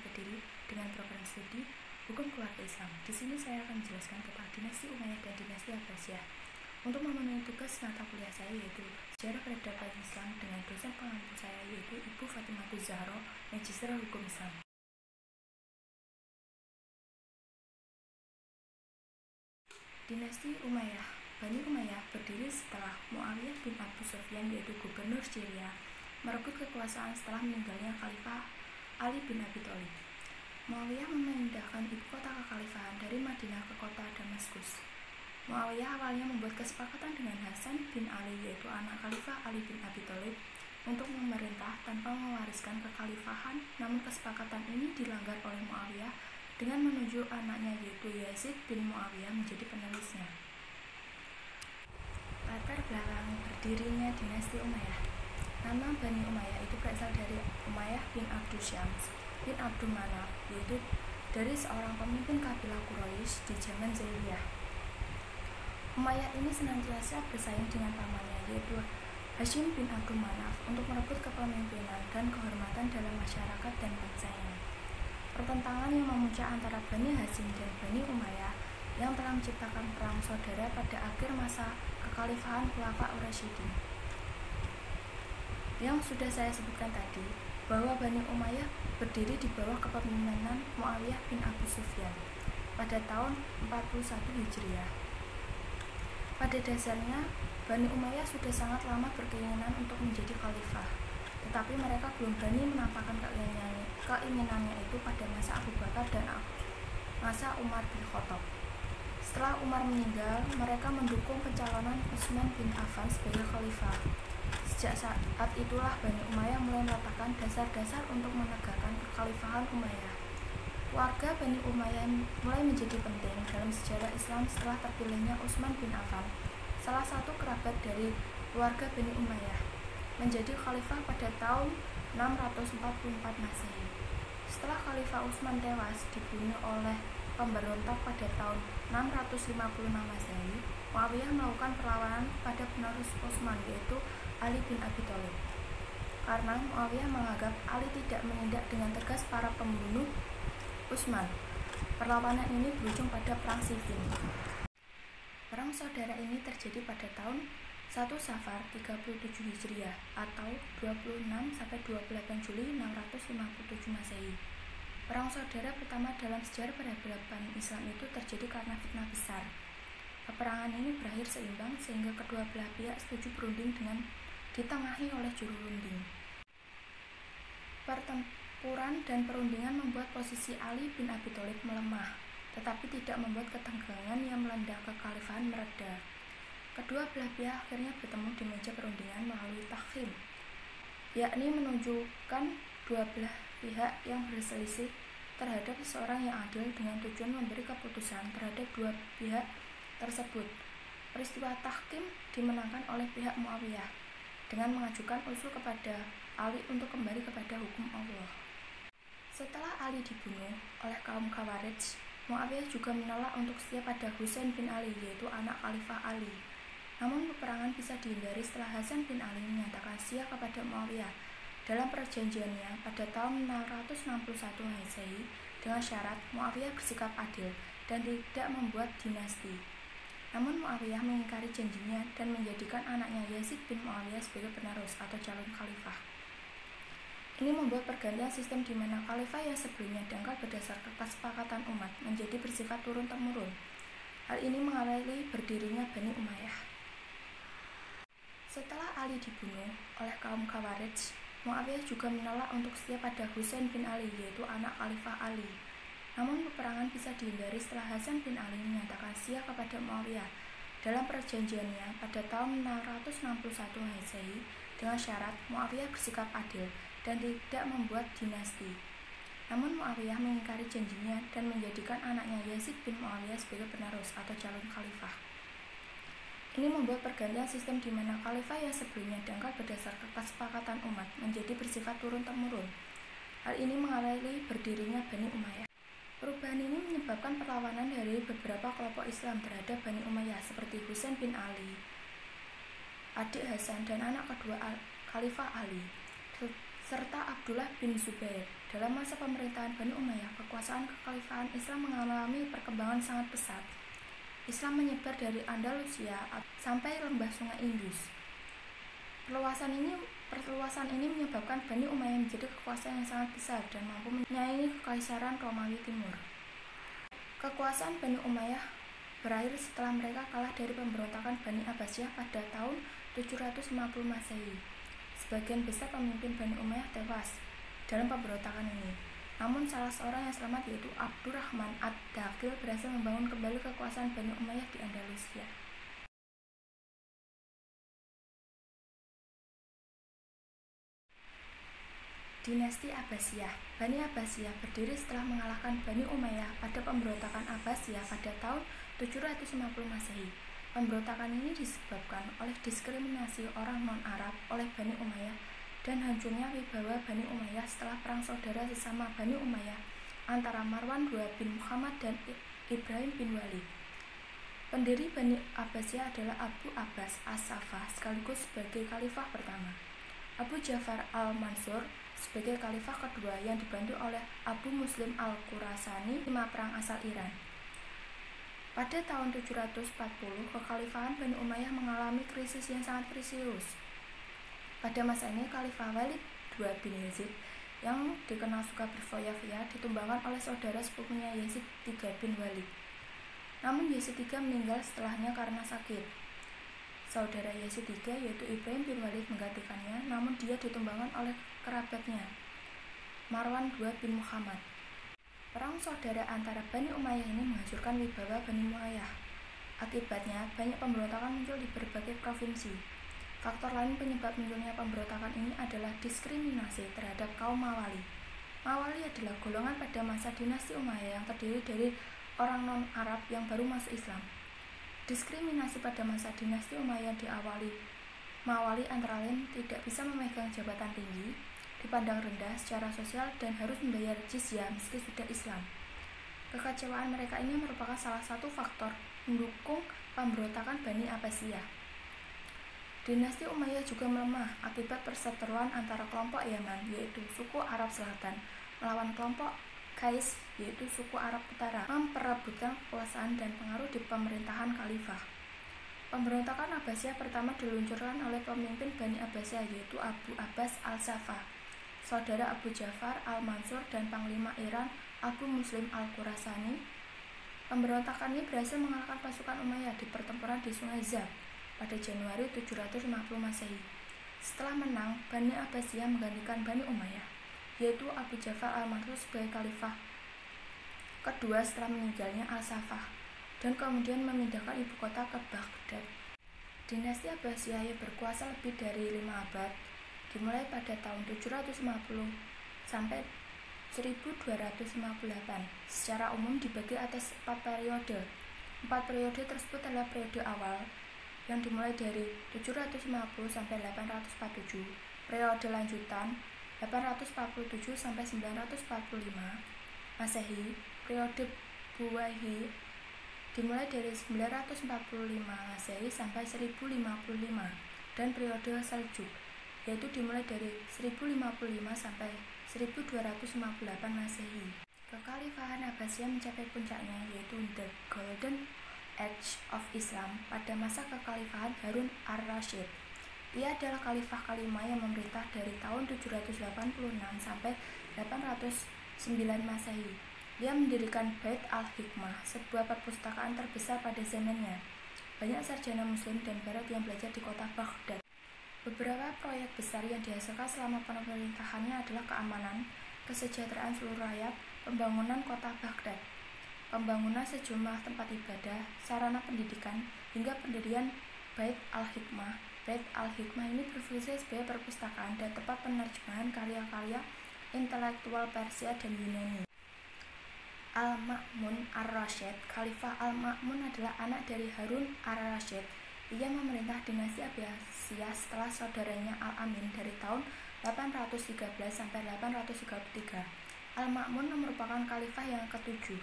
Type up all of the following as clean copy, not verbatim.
berdiri dengan program studi Hukum Keluarga Islam. Di sini saya akan menjelaskan tentang dinasti Umayyah dan dinasti Abbasiyah. Untuk memenuhi tugas mata kuliah saya yaitu Sejarah Peradaban Islam dengan dosen pengampu saya yaitu Ibu Fatimah Zahra, Magister Hukum Islam. Dinasti Umayyah. Bani Umayyah berdiri setelah Muawiyah bin Abu Sufyan yaitu gubernur Syria merebut kekuasaan setelah meninggalnya Khalifah Ali bin Abi Thalib. Muawiyah memindahkan ibu kota kekhalifahan dari Madinah ke kota Damaskus. Muawiyah awalnya membuat kesepakatan dengan Hasan bin Ali yaitu anak Khalifah Ali bin Abi Thalib untuk memerintah tanpa mewariskan kekhalifahan, namun kesepakatan ini dilanggar oleh Muawiyah dengan menunjuk anaknya yaitu Yazid bin Muawiyah menjadi penerusnya. Latar belakang berdirinya dinasti Umayyah. Nama Bani Umayyah itu berasal dari Umayyah bin Abdul Syams bin Abdul Manaf, yaitu dari seorang pemimpin kabilah Quraisy di zaman Jahiliyah. Umayyah ini senantiasa bersaing dengan pamannya yaitu Hashim bin Abdul Manaf untuk merebut kepemimpinan dan kehormatan dalam masyarakat dan bangsanya. Pertentangan yang memuncak antara Bani Hashim dan Bani Umayyah yang telah menciptakan perang saudara pada akhir masa kekhalifahan Khulafa Ur-Rasyidin. Yang sudah saya sebutkan tadi, bahwa Bani Umayyah berdiri di bawah kepemimpinan Muawiyah bin Abu Sufyan pada tahun 41 Hijriah. Pada dasarnya, Bani Umayyah sudah sangat lama berkeinginan untuk menjadi khalifah, tetapi mereka belum berani menampakkan keinginannya itu pada masa Abu Bakar dan masa Umar bin Khattab. Setelah Umar meninggal, mereka mendukung pencalonan Utsman bin Affan sebagai khalifah. Sejak saat itulah Bani Umayyah mulai meletakkan dasar-dasar untuk menegakkan kekhalifahan Umayyah. Keluarga Bani Umayyah mulai menjadi penting dalam sejarah Islam setelah terpilihnya Utsman bin Affan, salah satu kerabat dari keluarga Bani Umayyah, menjadi khalifah pada tahun 644 Masehi. Setelah Khalifah Utsman tewas dibunuh oleh pemberontak pada tahun 656 Masehi, Muawiyah melakukan perlawanan kepada penerus Utsman yaitu Ali bin Abi Thalib. Karena Muawiyah menganggap Ali tidak menindak dengan tegas para pembunuh Utsman, perlawanan ini berujung pada Perang Siffin. Perang saudara ini terjadi pada tahun 1 Safar 37 Hijriah atau 26-28 Juli 657 Masehi. Perang saudara pertama dalam sejarah peradaban Islam itu terjadi karena fitnah besar. Peperangan ini berakhir seimbang sehingga kedua belah pihak setuju berunding dengan ditengahi oleh juru runding. Pertempuran dan perundingan membuat posisi Ali bin Abi Thalib melemah, tetapi tidak membuat ketegangan yang melanda kekhalifahan mereda. Kedua belah pihak akhirnya bertemu di meja perundingan melalui tahkim, yakni menunjukkan dua belah pihak yang berselisih terhadap seseorang yang adil dengan tujuan memberi keputusan terhadap dua pihak tersebut. Peristiwa tahkim dimenangkan oleh pihak Muawiyah dengan mengajukan usul kepada Ali untuk kembali kepada hukum Allah. Setelah Ali dibunuh oleh kaum Khawarij, Muawiyah juga menolak untuk setia pada Husain bin Ali yaitu anak Khalifah Ali. Namun peperangan bisa dihindari setelah Hasan bin Ali menyatakan setia kepada Muawiyah dalam perjanjiannya pada tahun 661 Masehi dengan syarat Muawiyah bersikap adil dan tidak membuat dinasti. Namun Muawiyah mengingkari janjinya dan menjadikan anaknya Yazid bin Muawiyah sebagai penerus atau calon khalifah. Ini membuat pergantian sistem di mana khalifah yang sebelumnya dangkal berdasarkan kesepakatan umat menjadi bersifat turun-temurun. Hal ini mengawali berdirinya Bani Umayyah. Setelah Ali dibunuh oleh kaum Khawarij, Muawiyah juga menolak untuk setia pada Husain bin Ali yaitu anak Khalifah Ali. Namun peperangan bisa dihindari setelah Hasan bin Ali menyatakan setia kepada Muawiyah dalam perjanjiannya pada tahun 661 Masehi dengan syarat Muawiyah bersikap adil dan tidak membuat dinasti. Namun Muawiyah mengingkari janjinya dan menjadikan anaknya Yazid bin Muawiyah sebagai penerus atau calon khalifah. Ini membuat pergantian sistem di mana khalifah yang sebelumnya dangkal berdasarkan kesepakatan umat menjadi bersifat turun-temurun. Hal ini mengawali berdirinya Bani Umayyah. Perubahan ini menyebabkan perlawanan dari beberapa kelompok Islam terhadap Bani Umayyah seperti Husain bin Ali, adik Hasan dan anak kedua Khalifah Ali, serta Abdullah bin Zubair. Dalam masa pemerintahan Bani Umayyah, kekuasaan kekhalifahan Islam mengalami perkembangan sangat pesat. Islam menyebar dari Andalusia sampai lembah Sungai Indus. Perluasan ini menyebabkan Bani Umayyah menjadi kekuasaan yang sangat besar dan mampu menyaingi Kekaisaran Romawi Timur. Kekuasaan Bani Umayyah berakhir setelah mereka kalah dari pemberontakan Bani Abbasiyah pada tahun 750 Masehi. Sebagian besar pemimpin Bani Umayyah tewas dalam pemberontakan ini. Namun salah seorang yang selamat, yaitu Abdurrahman ad-Dakhil, berhasil membangun kembali kekuasaan Bani Umayyah di Andalusia. Dinasti Abbasiyah. Bani Abbasiyah berdiri setelah mengalahkan Bani Umayyah pada pemberontakan Abbasiyah pada tahun 750 Masehi. Pemberontakan ini disebabkan oleh diskriminasi orang non-Arab oleh Bani Umayyah dan hancurnya wibawa Bani Umayyah setelah perang saudara sesama Bani Umayyah antara Marwan II bin Muhammad dan Ibrahim bin Walid. Pendiri Bani Abbasiyah adalah Abu Abbas as-Saffah sekaligus sebagai khalifah pertama. Abu Ja'far al-Mansur sebagai khalifah kedua yang dibantu oleh Abu Muslim al-Khurasani, lima perang asal Iran. Pada tahun 740, kekhalifahan Bani Umayyah mengalami krisis yang sangat serius. Pada masa ini, Khalifah Walid II bin Yazid yang dikenal suka berfoya-foya ditumbangkan oleh saudara sepupunya Yazid III bin Walid. Namun Yazid III meninggal setelahnya karena sakit. Saudara Yazid III yaitu Ibrahim bin Walid menggantikannya, namun dia ditumbangkan oleh kerabatnya Marwan II bin Muhammad. Perang saudara antara Bani Umayyah ini menghancurkan wibawa Bani Umayyah. Akibatnya, banyak pemberontakan muncul di berbagai provinsi. Faktor lain penyebab munculnya pemberontakan ini adalah diskriminasi terhadap kaum Mawali. Mawali adalah golongan pada masa dinasti Umayyah yang terdiri dari orang non-Arab yang baru masuk Islam. Diskriminasi pada masa dinasti Umayyah diawali Mawali antara lain tidak bisa memegang jabatan tinggi, dipandang rendah secara sosial, dan harus membayar jizyah meski sudah Islam. Kekecewaan mereka ini merupakan salah satu faktor mendukung pemberontakan Bani Abbasiyah. Dinasti Umayyah juga melemah akibat perseteruan antara kelompok Yaman, yaitu suku Arab Selatan, melawan kelompok Qais, yaitu suku Arab Utara, memperebutkan kekuasaan dan pengaruh di pemerintahan khalifah. Pemberontakan Abbasiyah pertama diluncurkan oleh pemimpin Bani Abbasiyah, yaitu Abu Abbas al-Saffah, saudara Abu Ja'far al-Mansur, dan Panglima Iran Abu Muslim al-Khurasani. Pemberontakan ini berhasil mengalahkan pasukan Umayyah di pertempuran di Sungai Zab pada Januari 750 Masehi. Setelah menang, Bani Abbasiyah menggantikan Bani Umayyah, yaitu Abu Ja'far al-Mansur sebagai khalifah kedua setelah meninggalnya al-Saffah, dan kemudian memindahkan ibu kota ke Baghdad. Dinasti Abbasiyah yang berkuasa lebih dari 5 abad, dimulai pada tahun 750 sampai 1258. Secara umum dibagi atas 4 periode. 4 periode tersebut adalah periode awal yang dimulai dari 750 sampai 847, periode lanjutan 847 sampai 945 Masehi, periode Buwayhi dimulai dari 945 Masehi sampai 1055, dan periode Seljuk yaitu dimulai dari 1055 sampai 1258 Masehi. Kekhalifahan Abbasiyah mencapai puncaknya yaitu The Golden Age of Islam pada masa kekhalifahan Harun ar-Rasyid. Ia adalah khalifah kelima yang memerintah dari tahun 786 sampai 809 Masehi. Dia mendirikan Bait al-Hikmah, sebuah perpustakaan terbesar pada zamannya. Banyak sarjana muslim dan barat yang belajar di kota Baghdad. Beberapa proyek besar yang dihasilkan selama pemerintahannya adalah keamanan, kesejahteraan seluruh rakyat, pembangunan kota Baghdad, pembangunan sejumlah tempat ibadah, sarana pendidikan, hingga pendirian Bait al-Hikmah. Bait al-Hikmah ini berfungsi sebagai perpustakaan dan tempat penerjemahan karya-karya intelektual Persia dan Yunani. Al-Ma'mun ar-Rasyid. Khalifah Al-Ma'mun adalah anak dari Harun ar-Rasyid. Ia memerintah dinasti Abbasiyah setelah saudaranya Al-Amin dari tahun 813 sampai 833. Al-Ma'mun merupakan khalifah yang ketujuh.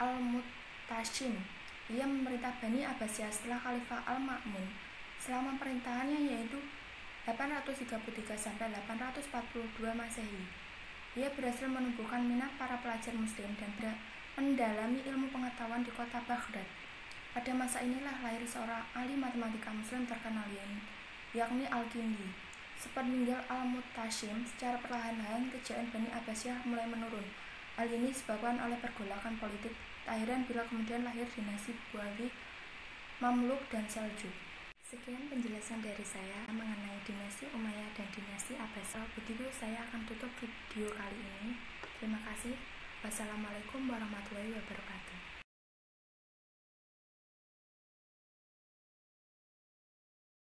Al-Mutasim. Ia memerintah Bani Abbasiyah setelah Khalifah Al-Ma'mun. Selama pemerintahannya yaitu 833 sampai 842 Masehi. Ia berhasil menumbuhkan minat para pelajar muslim dan mendalami ilmu pengetahuan di kota Baghdad. Pada masa inilah lahir seorang ahli matematika muslim terkenal yakni Al-Kindi. Sepeninggal Al-Mutashim, secara perlahan-lahan kejayaan Bani Abbasiyah mulai menurun. Hal ini disebabkan oleh pergolakan politik. Tak heran bila kemudian lahir dinasti Buawi, Mamluk, dan Seljuk. Sekian penjelasan dari saya mengenai dinasti Umayyah dan dinasti Abbasiyah. Begitu saya akan tutup video kali ini. Terima kasih. Wassalamualaikum warahmatullahi wabarakatuh.